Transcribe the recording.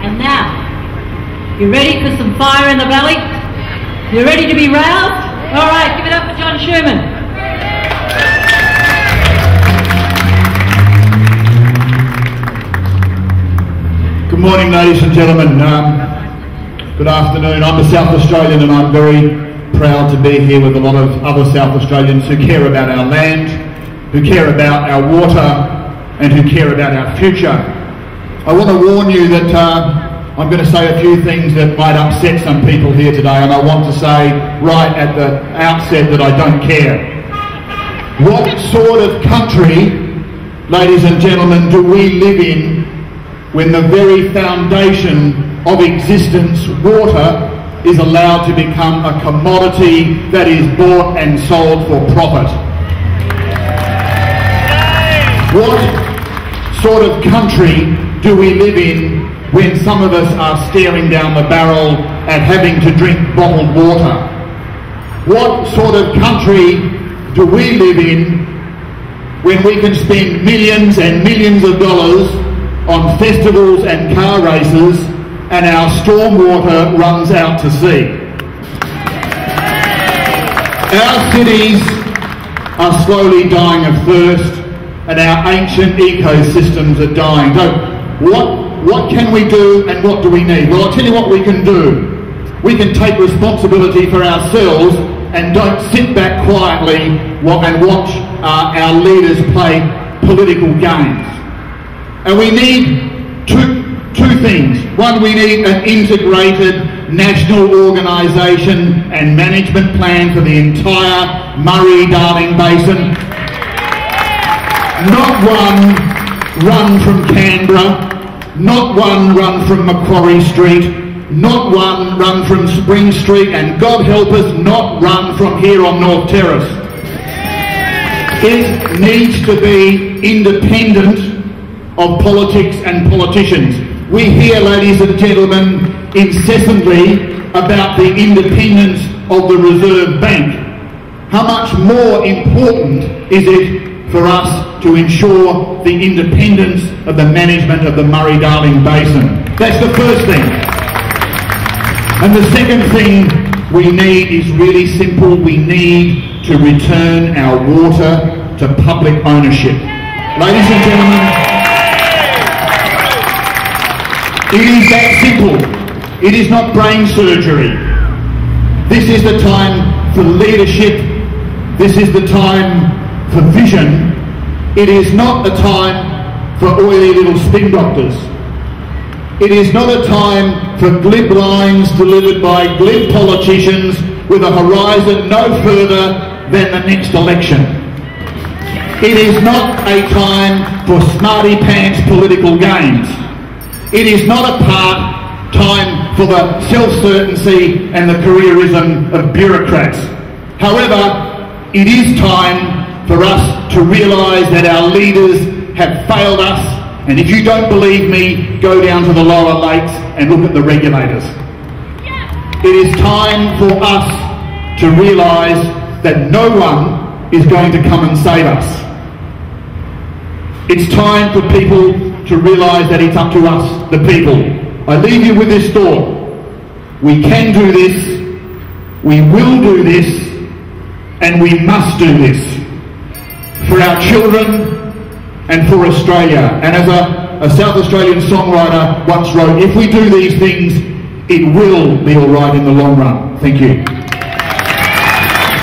And now, you ready for some fire in the belly? You ready to be roused? All right, give it up for John Schumann. Good morning, ladies and gentlemen. Good afternoon. I'm a South Australian and I'm very proud to be here with a lot of other South Australians who care about our land, who care about our water and who care about our future. I want to warn you that I'm going to say a few things that might upset some people here today, and I want to say right at the outset that I don't care. What sort of country, ladies and gentlemen, do we live in when the very foundation of existence, water, is allowed to become a commodity that is bought and sold for profit? What sort of country do we live in when some of us are staring down the barrel at having to drink bottled water? What sort of country do we live in when we can spend millions and millions of dollars on festivals and car races and our storm water runs out to sea? Our cities are slowly dying of thirst and our ancient ecosystems are dying. So what can we do and what do we need? Well, I'll tell you what we can do. We can take responsibility for ourselves and don't sit back quietly and watch our leaders play political games. And we need two things. One, we need an integrated national organisation and management plan for the entire Murray-Darling Basin. Not one run from Canberra, not one run from Macquarie Street, not one run from Spring Street, and God help us, not run from here on North Terrace. It needs to be independent of politics and politicians. We hear, ladies and gentlemen, incessantly about the independence of the Reserve Bank. How much more important is it for us to ensure the independence of the management of the Murray-Darling Basin? That's the first thing. And the second thing we need is really simple. We need to return our water to public ownership. Ladies and gentlemen, it is that simple. It is not brain surgery. This is the time for leadership. This is the time for vision. It is not a time for oily little spin doctors. It is not a time for glib lines delivered by glib politicians with a horizon no further than the next election. It is not a time for smarty pants political games. It is not a time for the self-certainty and the careerism of bureaucrats. However, it is time for us to realise that our leaders have failed us, and if you don't believe me, go down to the lower lakes and look at the regulators. It is time for us to realise that no one is going to come and save us. It's time for people to realise that it's up to us, the people. I leave you with this thought. We can do this, we will do this, and we must do this for our children and for Australia. And as a South Australian songwriter once wrote, if we do these things, it will be all right in the long run. Thank you.